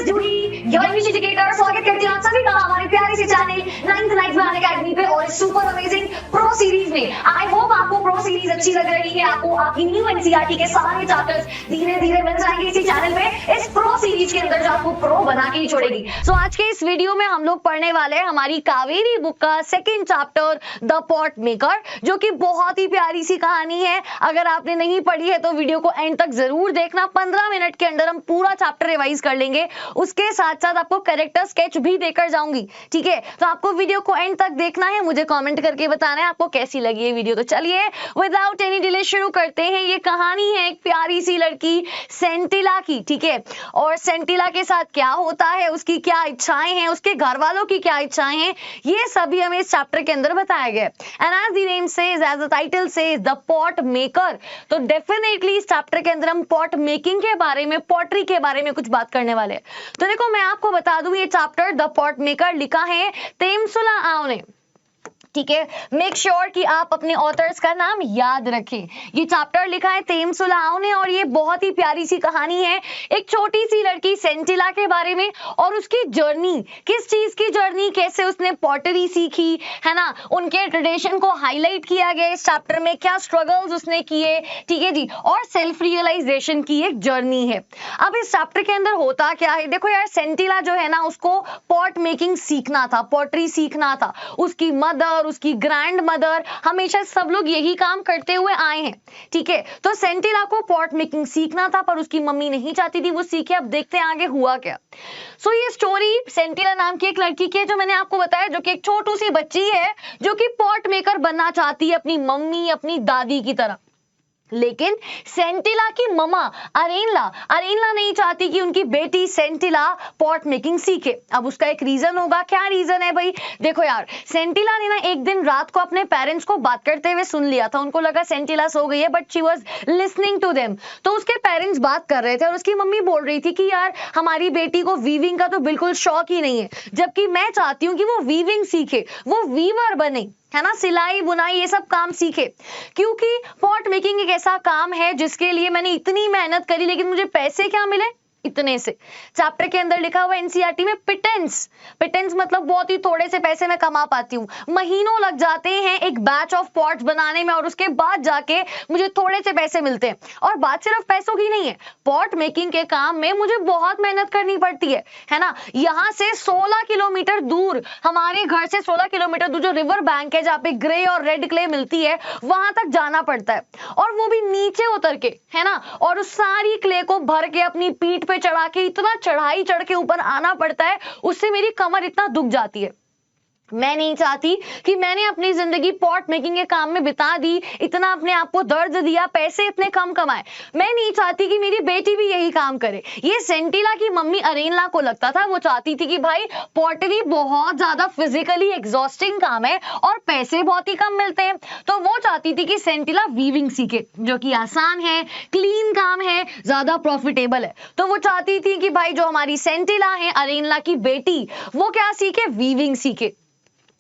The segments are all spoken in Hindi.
Is Juhi, your English educator. स्वागत करती हूँ आप सभी का हमारे प्यारे से चैनल 9th लाइफ में अकेडमी पे और सुपर अमेजिंग प्रो सीरीज में। आई होप आपको प्रो सीरीज अच्छी लग रही है, आपको आपकी न्यू एनसीईआरटी के सारे चैप्टर्स धीरे धीरे मिल जाएंगे इसी चैनल पे, इस प्रो सीरीज के अंदर जो आपको प्रो बना के ही छोड़ेगी। सो आज के इस वीडियो में हम लोग पढ़ने वाले हैं हमारी कावेरी बुक का second chapter the pot maker, जो कि बहुत ही प्यारी सी कहानी है। अगर आपने नहीं पढ़ी है तो वीडियो को एंड तक जरूर देखना। 15 मिनट के अंदर हम पूरा चैप्टर रिवाइज कर लेंगे, उसके साथ साथ आपको कैरेक्टर स्केच भी देकर जाऊंगी, ठीक है। तो आपको वीडियो को एंड तक देखना है, मुझे कमेंट करके बताना है आपको कैसी लगी ये वीडियो। तो चलिए विदाउट एनी डिले शुरू करते हैं। ये कहानी है एक प्यारी सी लड़की सेंटिला की, ठीक है। और सेंटिला के साथ क्या होता है, उसकी क्या इच्छाएं हैं, उसके घर वालों की क्या इच्छाएं हैं, ये सभी हमें इस चैप्टर के अंदर बताया गया है। And as the name says, as the title says, the pot maker, तो डेफिनेटली इस चैप्टर के अंदर हम पॉट मेकिंग के बारे में, पॉटरी के बारे में कुछ बात करने वाले हैं। तो देखो मैं आपको बता दूं, ये चैप्टर द पॉट मेकर लिखा है तेमसुला आओ ने, ठीक है। मेक श्योर कि आप अपने ऑथर्स का नाम याद रखें। ये चैप्टर लिखा है तेमसुला आओ ने और ये बहुत ही प्यारी सी कहानी है एक छोटी सी लड़की सेंटिला के बारे में और उसकी जर्नी, किस चीज की जर्नी, कैसे उसने पॉटरी सीखी, है ना। उनके ट्रेडिशन को हाईलाइट किया गया इस चैप्टर में, क्या स्ट्रगल्स उसने किए, ठीक है जी। और सेल्फ रियलाइजेशन की एक जर्नी है। अब इस चैप्टर के अंदर होता क्या है, देखो यार, सेंटिला जो है ना, उसको पॉट मेकिंग सीखना था, पॉटरी सीखना था। उसकी मदर, उसकी ग्रैंड मदर, हमेशा सब लोग यही काम करते हुए आए हैं, ठीक है। तो सेंटिला को पॉट मेकिंग सीखना था पर उसकी मम्मी नहीं चाहती थी वो सीखे। अब देखते हैं आगे हुआ क्या। सो ये स्टोरी सेंटिला नाम की एक लड़की की है, जो मैंने आपको बताया, जो कि एक छोटी सी बच्ची है जो कि पॉट मेकर बनना चाहती है अपनी मम्मी, अपनी दादी की तरह। लेकिन सेंटिला की मम्मा अरेनला नहीं चाहती कि उनकी बेटी सेंटिला पॉट मेकिंग सीखे। अब उसका एक रीजन होगा। क्या रीजन है भाई, देखो यार, सेंटिला ने ना एक दिन रात को अपने पेरेंट्स को बात करते हुए सुन लिया था। उनको लगा सेंटिला सो गई है, but she was listening to them. तो उसके पेरेंट्स बात कर रहे थे और उसकी मम्मी बोल रही थी कि यार हमारी बेटी को वीविंग का तो बिल्कुल शौक ही नहीं है, जबकि मैं चाहती हूँ कि वो वीविंग सीखे, वो वीवर बने, है ना, सिलाई बुनाई ये सब काम सीखे। क्योंकि पॉट मेकिंग एक ऐसा काम है जिसके लिए मैंने इतनी मेहनत करी, लेकिन मुझे पैसे क्या मिले, इतने से। चैप्टर के अंदर लिखा हुआ एनसीईआरटी में पिटेंस मतलब बहुत ही थोड़े से पैसे मैं कमा पाती हूँ। महीनों लग जाते हैं एक बैच ऑफ पॉट्स बनाने में और उसके बाद जाके मुझे थोड़े से पैसे मिलते हैं। और बात सिर्फ पैसों की नहीं है, पॉट मेकिंग के काम में मुझे बहुत मेहनत करनी पड़ती है ना। यहाँ से 16 किलोमीटर दूर, हमारे घर से 16 किलोमीटर दूर जो रिवर बैंक है, जहाँ पे ग्रे और रेड क्ले मिलती है, वहां तक जाना पड़ता है। और वो भी नीचे उतर के, है ना। और उस सारी क्ले को भर के अपनी पीठ पे चढ़ा के, इतना चढ़ाई चढ़ के ऊपर आना पड़ता है, उससे मेरी कमर इतना दुख जाती है। मैं नहीं चाहती कि मैंने अपनी जिंदगी पॉट मेकिंग के काम में बिता दी, इतना अपने आप को दर्द दिया, पैसे इतने कम कमाए। मैं नहीं चाहती कि मेरी बेटी भी यही काम करे। ये सेंटिला की मम्मी अरेनला को लगता था, वो चाहती थी कि भाई पॉटरी बहुत ज्यादा फिजिकली एग्जॉस्टिंग काम है और पैसे बहुत ही कम मिलते हैं। तो वो चाहती थी कि सेंटिला वीविंग सीखे, जो कि आसान है, क्लीन काम है, ज्यादा प्रॉफिटेबल है। तो वो चाहती थी कि भाई जो हमारी सेंटिला है, अरेनला की बेटी, वो क्या सीखे, वीविंग सीखे,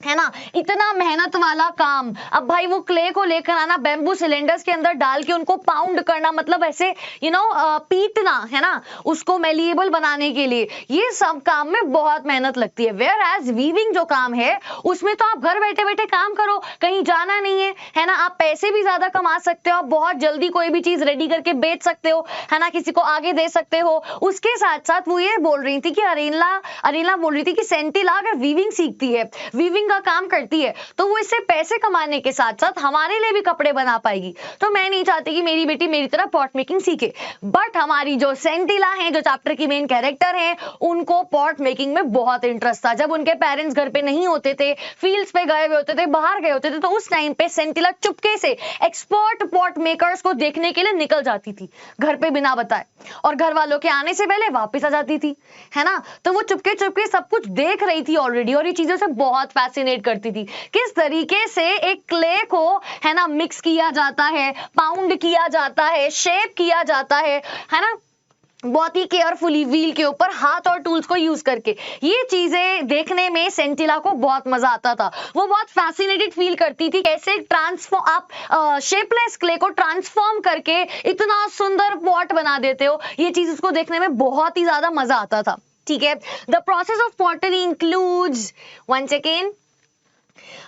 है ना। इतना मेहनत वाला काम। अब भाई वो क्ले को लेकर आना, बैम्बू सिलेंडर्स के अंदर डाल के उनको पाउंड करना, मतलब ऐसे पीटना, है ना, उसको मेलिएबल बनाने के लिए, ये सब काम में बहुत मेहनत लगती है। वेयर एज वीविंग जो काम है, उसमें तो आप घर बैठे बैठे काम करो, कहीं जाना नहीं है ना। आप पैसे भी ज्यादा कमा सकते हो, आप बहुत जल्दी कोई भी चीज रेडी करके बेच सकते हो, है ना, किसी को आगे दे सकते हो। उसके साथ साथ वो ये बोल रही थी कि अरेनला बोल रही थी कि सेंटिला अगर वीविंग सीखती है, वीविंग का काम करती है, तो वो इससे पैसे कमाने के साथ साथ हमारे लिए भी कपड़े बना पाएगी। तो मैं नहीं चाहती कि मेरी बेटी मेरी तरह पॉट मेकिंग सीखे। बट हमारी जो सेंटिला है, जो चैप्टर की मेन कैरेक्टर है, उनको पॉट मेकिंग में बहुत इंटरेस्ट था। जब उनके पेरेंट्स घर पे नहीं होते थे, फील्ड्स पे गए हुए होते थे, बाहर गए होते थे, तो उस टाइम पे सेंटिला चुपके से एक्सपर्ट पॉट मेकर्स को देखने के लिए निकल जाती थी घर पे बिना बताए, और घर वालों के आने से पहले वापस आ जाती थी, है ना। तो वो चुपके चुपके सब कुछ देख रही थी ऑलरेडी, और ये चीजों से बहुत फैसिनेट करती थी, किस तरीके से एक क्ले को, है ना, मिक्स किया जाता है, पाउंड किया जाता है, शेप किया जाता है ना, बहुत ही केयरफुली व्हील के ऊपर हाथ और टूल्स को यूज करके। ये चीजें देखने में सेंटिला को बहुत मजा आता था। वो बहुत फैसिनेटेड फील करती थी, कैसे ट्रांसफॉर्म आप शेपलेस क्ले को ट्रांसफॉर्म करके इतना सुंदर पॉट बना देते हो। ये चीज उसको देखने में बहुत ही ज्यादा मजा आता था। ठीक है। The process of pottery includes, once again,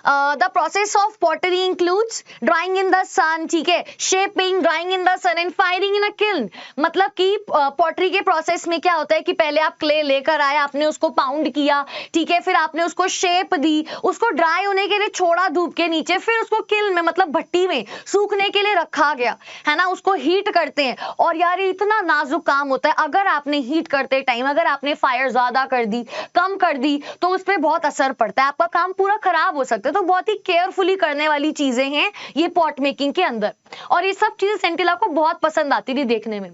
the process of pottery includes drying in the sun, ठीक है, shaping, drying in the sun and firing in a kiln. मतलब कि पॉटरी के प्रोसेस में क्या होता है कि पहले आप क्ले लेकर आए, आपने उसको पाउंड किया, ठीक है, फिर आपने उसको शेप दी, उसको ड्राई होने के लिए छोड़ा धूप के नीचे, फिर उसको किल्न में मतलब भट्टी में सूखने के लिए रखा गया, है ना, उसको हीट करते हैं। और यार ये इतना नाजुक काम होता है, अगर आपने हीट करते टाइम अगर आपने फायर ज्यादा कर दी, कम कर दी, तो उस पर बहुत असर पड़ता है, आपका काम पूरा खराब हो सकता है। तो बहुत ही केयरफुली करने वाली चीजें हैं ये पॉट मेकिंग के अंदर, और ये सब चीजें सेंटिला को बहुत पसंद आती थी देखने में,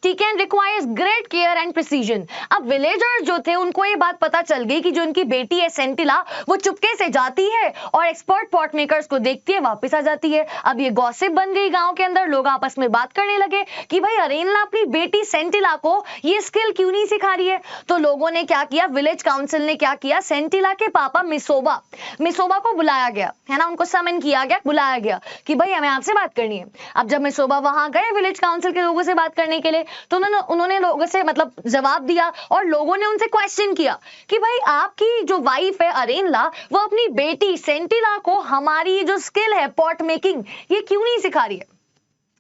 ठीक है, requires great care and precision. अब विलेजर्स जो थे उनको ये बात पता चल गई कि जो उनकी बेटी है सेंटिला, वो चुपके से जाती है और एक्सपर्ट पॉट मेकर्स को देखती है, वापस आ जाती है। अब ये गॉसिप बन गई गांव के अंदर, लोग आपस में बात करने लगे कि भाई अरेनला अपनी बेटी सेंटिला को ये स्किल क्यों नहीं सिखा रही है। तो लोगों ने क्या किया, विलेज काउंसिल ने क्या किया, सेंटिला के पापा मिसोबा को बुलाया गया, है ना, उनको समन किया गया, बुलाया गया कि भाई हमें आपसे बात करनी है। अब जब मिसोबा वहां गए विलेज काउंसिल के लोगों से बात करने के लिए, तो उन्होंने लोगों से मतलब जवाब दिया, और लोगों ने उनसे क्वेश्चन किया कि भाई आपकी जो वाइफ है अरेनला, वो अपनी बेटी सेंटिला को हमारी जो स्किल है पॉट मेकिंग, ये क्यों नहीं सिखा रही है।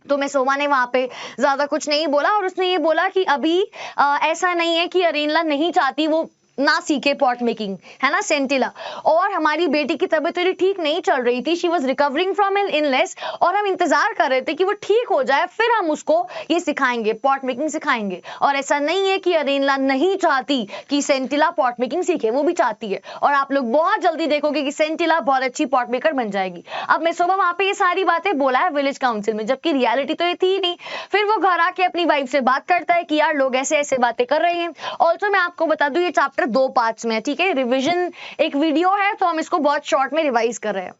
तो मिसोबा ने वहां पे ज्यादा कुछ नहीं बोला, और उसने ये बोला कि अभी ऐसा नहीं है कि अरेनला नहीं चाहती वो ना सीखे पॉट मेकिंग, है ना सेंटिला, और हमारी बेटी की तबीयत थोड़ी ठीक नहीं चल रही थी, she was recovering from an illness, और हम इंतजार कर रहे थे कि वो ठीक हो जाए, फिर हम उसको ये सिखाएंगे, पॉट मेकिंग सिखाएंगे। और ऐसा नहीं है कि अरेनला नहीं चाहती कि सेंटिला पॉट मेकिंग सीखे, वो भी चाहती है, और आप लोग बहुत जल्दी देखोगे कि सेंटिला बहुत अच्छी पॉट मेकर बन जाएगी। अब मिसोबा वहां पे ये सारी बातें बोला है विलेज काउंसिल में, जबकि रियलिटी तो ये थी नहीं। फिर वो घर आके अपनी वाइफ से बात करता है कि यार लोग ऐसे ऐसे बातें कर रहे हैं। ऑल्सो मैं आपको बता दूं ये चैप्टर 2 पार्ट्स में है, ठीक है, रिवीजन एक वीडियो है, तो हम इसको बहुत शॉर्ट में रिवाइज कर रहे हैं।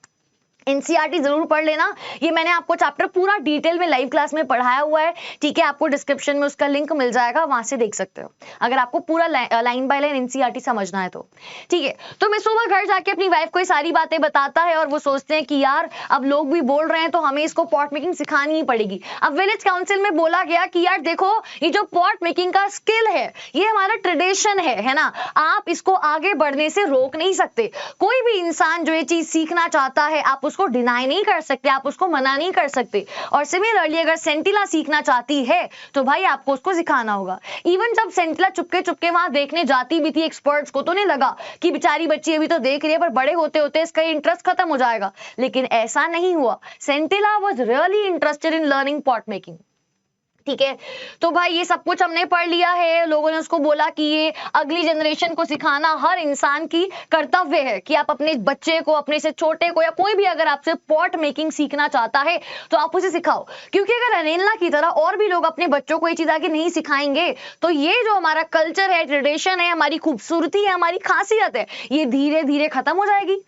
एनसीईआरटी जरूर पढ़ लेना, ये मैंने आपको चैप्टर पूरा डिटेल में लाइव क्लास में पढ़ाया हुआ है, ठीक है, आपको डिस्क्रिप्शन में उसका लिंक मिल जाएगा, वहां से देख सकते हो अगर आपको पूरा लाइन बाय लाइन एनसीईआरटी समझना है तो, ठीक है। तो मिसोबा घर जाके अपनी वाइफ को ये सारी बातें बताता है, और वो सोचते हैं कि यार अब लोग भी बोल रहे हैं तो हमें इसको पॉट मेकिंग सिखानी ही पड़ेगी। अब विलेज काउंसिल में बोला गया कि यार देखो ये जो पॉट मेकिंग का स्किल है ये हमारा ट्रेडिशन है ना, आप इसको आगे बढ़ने से रोक नहीं सकते। कोई भी इंसान जो ये चीज सीखना चाहता है आप उसको डिनाई नहीं कर सकते, आप उसको मना नहीं कर सकते। और सिमिलरली अगर सेंटिला सीखना चाहती है तो भाई आपको उसको सिखाना होगा। इवन जब सेंटिला चुपके चुपके वहां देखने जाती भी थी एक्सपर्ट्स को, तो नहीं लगा कि बेचारी बच्ची अभी तो देख रही है, पर बड़े होते होते इसका इंटरेस्ट खत्म हो जाएगा, लेकिन ऐसा नहीं हुआ। Sentila was really interested in learning pot making, ठीक है। तो भाई ये सब कुछ हमने पढ़ लिया है, लोगों ने उसको बोला कि ये अगली जनरेशन को सिखाना हर इंसान की कर्तव्य है कि आप अपने बच्चे को, अपने से छोटे को, या कोई भी अगर आपसे पॉट मेकिंग सीखना चाहता है तो आप उसे सिखाओ। क्योंकि अगर अरेनला की तरह और भी लोग अपने बच्चों को ये चीज आगे नहीं सिखाएंगे तो ये जो हमारा कल्चर है, ट्रेडिशन है, हमारी खूबसूरती है, हमारी खासियत है, ये धीरे धीरे खत्म हो जाएगी।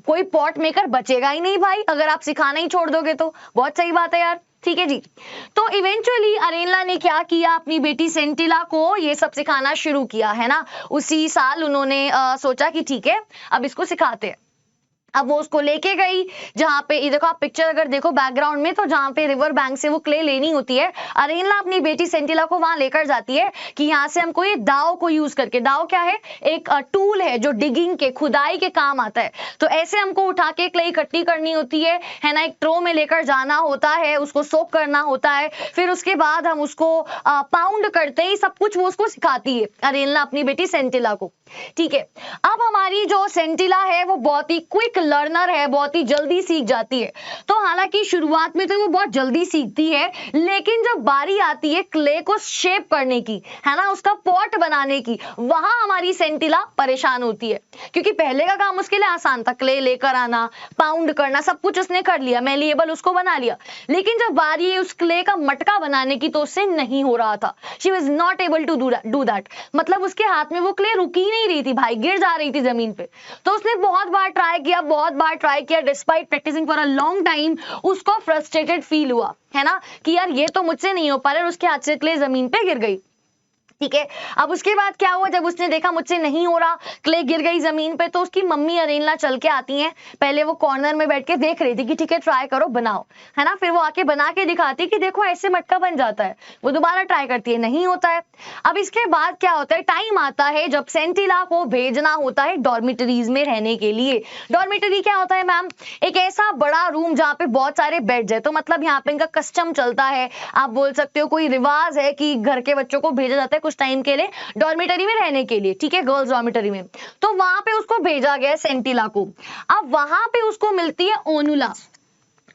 कोई पॉट मेकर बचेगा ही नहीं भाई अगर आप सिखाना ही छोड़ दोगे तो। बहुत सही बात है यार, ठीक है जी। तो इवेंचुअली अरेनला ने क्या किया, अपनी बेटी सेंटिला को ये सब सिखाना शुरू किया, है ना। उसी साल उन्होंने सोचा कि ठीक है अब इसको सिखाते हैं। अब वो उसको लेके गई जहां पे, ये देखो आप पिक्चर अगर देखो बैकग्राउंड में, तो जहां पे रिवर बैंक से वो क्ले लेनी होती है, अरेनला अपनी बेटी सेंटिला को वहां लेकर जाती है कि यहाँ से हमको ये दाव को यूज करके, दाव क्या है, एक टूल है जो डिगिंग के, खुदाई के काम आता है। तो ऐसे हमको उठा के क्ले इकट्ठी करनी होती है ना, एक ट्रो में लेकर जाना होता है, उसको सोक करना होता है, फिर उसके बाद हम उसको पाउंड करते हैं, सब कुछ वो उसको सिखाती है अरेनला अपनी बेटी सेंटिला को, ठीक है। अब हमारी जो सेंटिला है वो बहुत ही क्विक लर्नर है, बहुत ही जल्दी सीख जाती है। तो हालांकि शुरुआत में तो वो बहुत जल्दी सीखती है, लेकिन जब बारी आती है क्ले को शेप करने की, है ना, उसका पॉट बनाने की, वहां हमारी सेंटिला परेशान होती है। क्योंकि पहले का काम उसके लिए आसान था, क्ले लेकर आना, पाउंड करना, सब कुछ उसने कर लिया, मेलिएबल उसको बना लिया। लेकिन जब बारी उस क्ले का मटका बनाने की तो उससे नहीं हो रहा था। She was not able to do that, मतलब उसके हाथ में वो क्ले रुकी नहीं रही थी भाई, गिर जा रही थी जमीन पे। तो उसने बहुत बार ट्राई किया, despite practicing for a long time, उसको फ्रस्ट्रेटेड फील हुआ, है ना, कि यार ये तो मुझसे नहीं हो पा रहा, और उसके हाथ से क्ले जमीन पे गिर गई। ठीक है। अब उसके बाद क्या हुआ, जब उसने देखा मुझसे नहीं हो रहा, क्ले गिर गई जमीन पे, तो उसकी मम्मी अरेनला चल के आती हैं। पहले वो कॉर्नर में बैठ के देख रही थी कि ठीक है ट्राई करो बनाओ, है ना। फिर वो आके बना के दिखाती कि देखो ऐसे मटका बन जाता है। वो दोबारा ट्राई करती है, नहीं होता है। अब इसके बाद क्या होता है, टाइम आता है जब सेंटिला को भेजना होता है डॉर्मिटरीज में रहने के लिए। डॉर्मिटरी क्या होता है मैम, एक ऐसा बड़ा रूम जहाँ पे बहुत सारे बेड्स है। तो मतलब यहाँ पे इनका कस्टम चलता है, आप बोल सकते हो कोई रिवाज है कि घर के बच्चों को भेजा जाता है कुछ टाइम के लिए डॉर्मिटरी में रहने के लिए, ठीक है, गर्ल्स डॉर्मिटरी में। तो वहां पे उसको भेजा गया सेंटिला को। अब वहां पे उसको मिलती है ओनुला।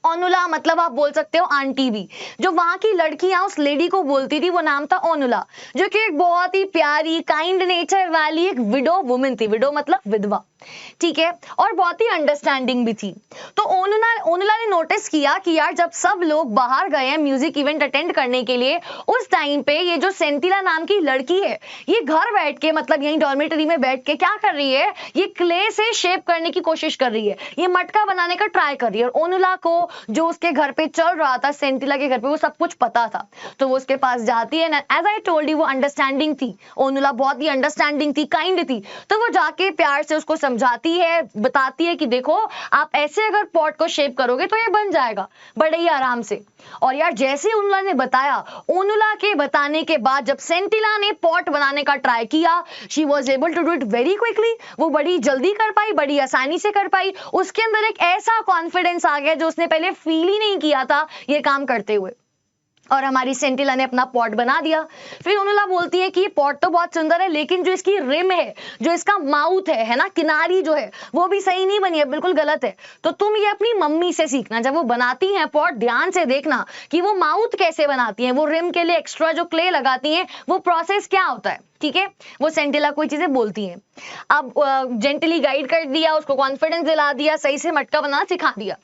ओनुला मतलब आप बोल सकते हो आंटी भी। जो वहां की लड़कियां उस लेडी को बोलती थी वो नाम था ओनुला, जो कि एक बहुत ही प्यारी काइंड नेचर वाली एक विडो वुमन थी। विडो मतलब विधवा, ठीक है, और बहुत ही अंडरस्टैंडिंग भी थी। तो ओनुला ने नोटिस किया कि यार जब सब लोग बाहर गए हैं म्यूजिक इवेंट अटेंड करने के लिए, उस टाइम पे ये जो सेंटिला नाम की लड़की है ये घर बैठ के मतलब यहीं डॉर्मेटरी में बैठ के क्या कर रही है, ये क्ले से शेप करने की कोशिश कर रही है, ये मटका बनाने का ट्राई कर रही है। और ओनुला को जो उसके घर पे चल रहा था, सेंटिला के घर पे, वो सब कुछ पता था। तो वो उसके पास जाती है ना, एज आई टोल्ड यू वो अंडरस्टैंडिंग थी, ओनुला बहुत ही अंडरस्टैंडिंग थी, काइंड थी। तो वो जाके प्यार से उसको समझाती है, बताती है कि देखो आप ऐसे अगर पॉट को शेप करोगे तो ये बन जाएगा बड़े ही आराम से। और यार जैसे ओनुला ने बताया, ओनुला के बताने के बाद जब सेंटिला ने पॉट बनाने का ट्राई किया, she was able to do it very quickly. वो बड़ी जल्दी कर पाई, बड़ी आसानी से कर पाई। उसके अंदर एक ऐसा कॉन्फिडेंस आ गया जो उसने पहले फील ही नहीं किया था ये काम करते हुए। और हमारी सेंटिला ने अपना पॉट बना दिया। फिर ओनुला बोलती है कि ये पॉट तो बहुत सुंदर है, लेकिन जो इसकी रिम है, जो इसका माउथ है ना, किनारी जो है वो भी सही नहीं बनी है, बिल्कुल गलत है। तो तुम ये अपनी मम्मी से सीखना, जब वो बनाती हैं पॉट ध्यान से देखना कि वो माउथ कैसे बनाती हैं, वो रिम के लिए एक्स्ट्रा जो क्ले लगाती हैं वो प्रोसेस क्या होता है, ठीक है। वो सेंटिला कोई चीजें बोलती हैं। अब जेंटली गाइड कर दिया, उसको कॉन्फिडेंस दिला दिया, सही से मटका बनाना सिखा दिया।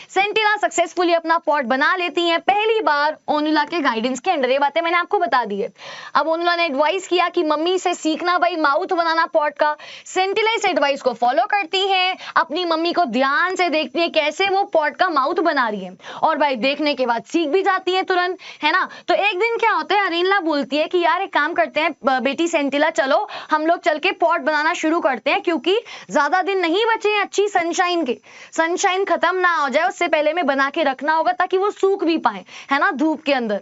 सेंटिला सक्सेसफुली अपना पॉट बना लेती हैं पहली बार ओनुला के गाइडेंस के अंडर। ये बातें मैंने आपको बता दी है। अब ओनुला ने एडवाइस किया कि मम्मी से सीखना भाई माउथ बनाना पॉट का। सेंटिला इस एडवाइस को फॉलो करती है, अपनी मम्मी को ध्यान से देखती है कैसे वो पॉट का माउथ बना रही है, और भाई देखने के बाद सीख भी जाती है तुरंत, है ना। तो एक दिन क्या होता है, अरेनला बोलती है कि यार एक काम करते हैं बेटी सेंटिला, चलो हम लोग चल के पॉट बनाना शुरू करते हैं, क्योंकि ज्यादा दिन नहीं बचे हैं अच्छी सनशाइन के, सनशाइन खत्म ना हो जाए उससे पहले में बना के रखना होगा ताकि वो सूख भी पाए, है ना, धूप के अंदर,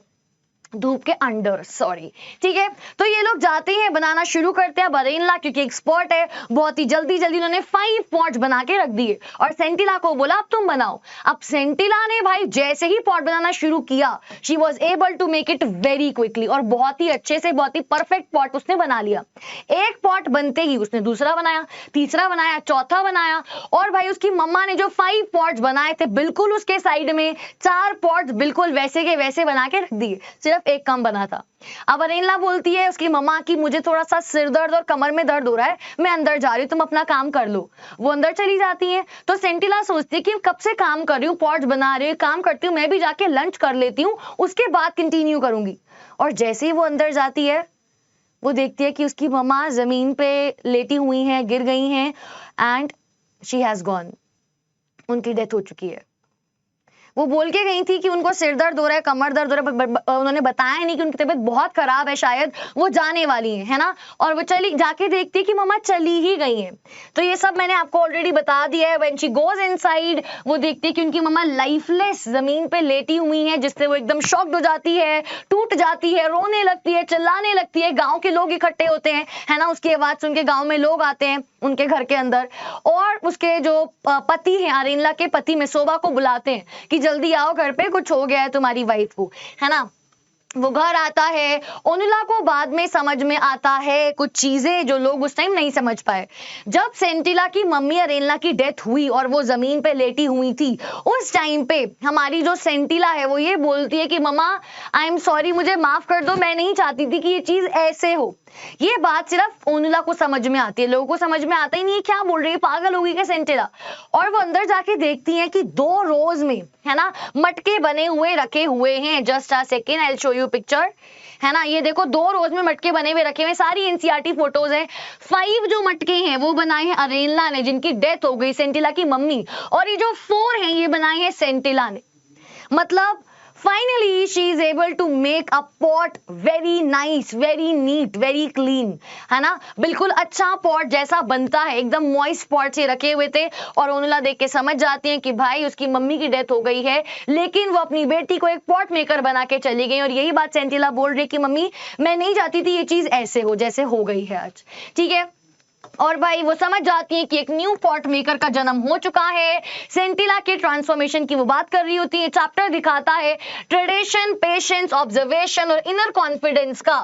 धूप के अंडर, सॉरी, ठीक है। तो ये लोग जाते हैं, बनाना शुरू करते हैं। अरेनला क्योंकि एक्सपर्ट है, बहुत ही जल्दी जल्दी उन्होंने 5 पॉट्स बना के रख दिए और सेंटिला को बोला अब तुम बनाओ। अब सेंटिला ने भाई जैसे ही पॉट बनाना शुरू किया, she was able to make it very quickly, और बहुत ही अच्छे से, बहुत ही परफेक्ट पॉट उसने बना लिया। एक पॉट बनते ही उसने दूसरा बनाया, तीसरा बनाया, चौथा बनाया, और भाई उसकी मम्मा ने जो 5 पॉट्स बनाए थे बिल्कुल उसके साइड में 4 पॉट्स बिल्कुल वैसे के वैसे बना के रख दिए, सिर्फ एक कम बना था। अब अरेनला बोलती है उसकी मम्मा की मुझे थोड़ा सा सिर दर्द और कमर में दर्द हो रहा है, मैं अंदर जा रही हूँ, तुम अपना काम कर लो। वो अंदर चली जाती है। तो सेंटिला सोचती है कि कब से काम कर रही हूँ, पॉट्स बना रही हूँ, काम करती हूँ, मैं भी जाके लंच कर लेती हूँ, उसके बाद कंटिन्यू करूंगी। और जैसे ही वो अंदर जाती है, वो देखती है कि उसकी मम्मा जमीन पे लेटी हुई हैं, गिर गई हैं, एंड शी हैज गॉन, उनकी डेथ हो चुकी है। वो बोल के गई थी कि उनको सिर दर्द हो रहा है, कमर दर्द हो रहा है, उन्होंने बताया नहीं कि उनकी तबीयत बहुत खराब है, शायद वो जाने वाली है ना। और वो चली जाके देखती है कि मम्मा चली ही गई है। तो ये सब मैंने आपको ऑलरेडी बता दिया है। व्हेन शी गोज इनसाइड, वो देखती है कि उनकी मम्मा लाइफलेस जमीन पे लेटी हुई है, जिससे वो एकदम शॉक्ड हो जाती है, टूट जाती है, रोने लगती है, चिल्लाने लगती है। गाँव के लोग इकट्ठे होते हैं, है ना, उसकी आवाज सुन के गाँव में लोग आते हैं उनके घर के अंदर, और उसके जो पति हैं, अरेनला के पति मेसोबा को बुलाते हैं कि जल्दी आओ, घर पे कुछ हो गया है तुम्हारी वाइफ को, है ना। वो घर आता है। ओनुला को बाद में समझ में आता है कुछ चीजें जो लोग उस टाइम नहीं समझ पाए। जब सेंटिला की मम्मी अरेनला की डेथ हुई और वो जमीन पे लेटी हुई थी, उस टाइम पे हमारी जो सेंटिला है वो ये बोलती है कि मम्मा आई एम सॉरी, मुझे माफ कर दो, मैं नहीं चाहती थी कि ये चीज ऐसे हो। ये बात सिर्फ ओनुला को समझ में आती है, लोगों को समझ में आता ही नहीं है, क्या बोल रही है, पागल होगी क्या सेंटिला। और वो अंदर जाके देखती हैं कि 2 रोज में, है ना, मटके बने हुए रखे हुए हैं। Just a second, I will show you picture, है ना। ये देखो 2 रोज में मटके बने हुए रखे हुए, सारी एनसीईआरटी फोटोज है। 5 जो मटके हैं वो बनाए हैं अरेनला ने, जिनकी डेथ हो गई, सेंटिला की मम्मी, और ये जो 4 हैं ये बनाए हैं सेंटिला ने। मतलब finally she is able to make a pot very nice, very neat, very clean, है ना, बिल्कुल अच्छा पॉट जैसा बनता है, एकदम मॉइस्ट पॉट से रखे हुए थे। और ओनुला देख के समझ जाती है कि भाई उसकी मम्मी की डेथ हो गई है, लेकिन वो अपनी बेटी को एक पॉट मेकर बना के चली गई। और यही बात सेंटिला बोल रही कि मम्मी मैं नहीं चाहती थी ये चीज ऐसे हो जैसे हो गई है आज, ठीक है। और भाई वो समझ जाती है कि एक न्यू पॉट मेकर का जन्म हो चुका है। सेंटिला के ट्रांसफॉर्मेशन की वो बात कर रही होती है। चैप्टर दिखाता है ट्रेडिशन, पेशेंस, ऑब्जर्वेशन और इनर कॉन्फिडेंस का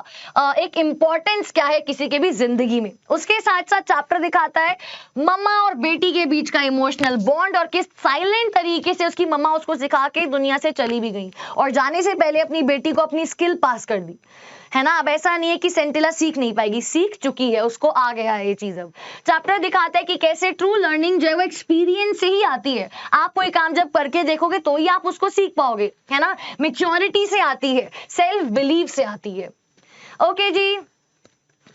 एक इंपॉर्टेंस क्या है किसी के भी जिंदगी में। उसके साथ साथ चैप्टर दिखाता है मम्मा और बेटी के बीच का इमोशनल बॉन्ड और किस साइलेंट तरीके से उसकी मम्मा उसको सिखा के दुनिया से चली भी गई और जाने से पहले अपनी बेटी को अपनी स्किल पास कर दी, है ना। अब ऐसा नहीं है कि सेंटिला सीख नहीं पाएगी, सीख चुकी है, उसको आ गया है ये चीज। अब चैप्टर दिखाता है कि कैसे ट्रू लर्निंग जो है वो एक्सपीरियंस से ही आती है। आप कोई काम जब करके देखोगे तो ही आप उसको सीख पाओगे, है ना। मैच्योरिटी से आती है, सेल्फ बिलीव से आती है। ओके जी,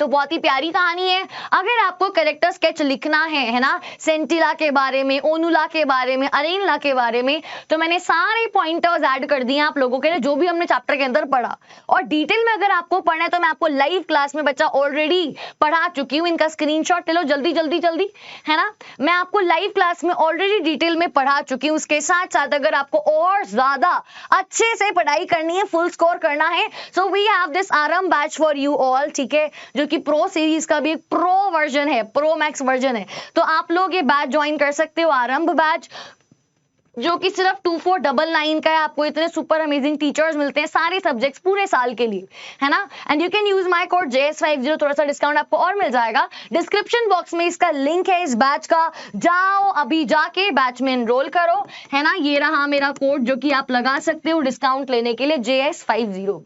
तो बहुत ही प्यारी कहानी है। अगर आपको कैरेक्टर स्केच लिखना है ना, सेंटिला के बारे में, ओनुला के बारे में, अरेनला के बारे में, तो मैंने सारे पॉइंटर्स ऐड कर दिए आप लोगों के लिए जो भी हमने चैप्टर के अंदर पढ़ा। और डिटेल में अगर आपको पढ़ना है तो मैं आपको लाइव क्लास में बच्चा ऑलरेडी पढ़ा चुकी हूँ। इनका स्क्रीनशॉट ले लो जल्दी जल्दी जल्दी, है ना। मैं आपको लाइव क्लास में ऑलरेडी डिटेल में पढ़ा चुकी हूँ। उसके साथ साथ अगर आपको और ज्यादा अच्छे से पढ़ाई करनी है, फुल स्कोर करना है, सो वी हैव दिस आरम बैच फॉर यू ऑल, ठीक है, जो कि प्रो सीरीज का भी एक प्रो वर्जन है, प्रो मैक्स वर्जन है। तो आप लोग ये बैच ज्वाइन कर सकते हो, आरंभ बैच, जो कि सिर्फ 2499 का है। आपको इतने सुपर अमेजिंग टीचर्स मिलते हैं सारे सब्जेक्ट्स पूरे साल के लिए, है ना। And you can use my code JS50, थोड़ा सा डिस्काउंट आपको और मिल जाएगा। डिस्क्रिप्शन बॉक्स में इसका लिंक है इस बैच का, जाओ अभी जाके बैच में एनरोल करो, है ना। ये रहा मेरा कोड जो कि आप लगा सकते हो डिस्काउंट लेने के लिए, JS50।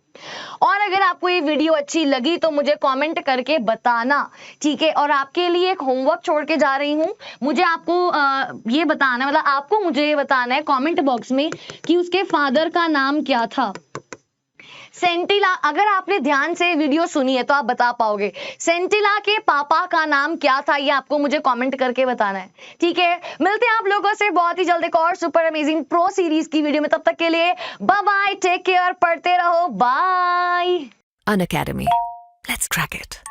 और अगर आपको ये वीडियो अच्छी लगी तो मुझे कमेंट करके बताना, ठीक है। और आपके लिए एक होमवर्क छोड़ के जा रही हूँ। मुझे आपको ये बताना, मतलब आपको मुझे ये बताना है कमेंट बॉक्स में कि उसके फादर का नाम क्या था। सेंटिला, अगर आपने ध्यान से वीडियो सुनी है तो आप बता पाओगे सेंटिला के पापा का नाम क्या था, ये आपको मुझे कमेंट करके बताना है, ठीक है। मिलते हैं आप लोगों से बहुत ही जल्द एक और सुपर अमेजिंग प्रो सीरीज की वीडियो में। तब तक के लिए बाय बाय, टेक केयर, पढ़ते रहो, bye. Unacademy. Let's crack it.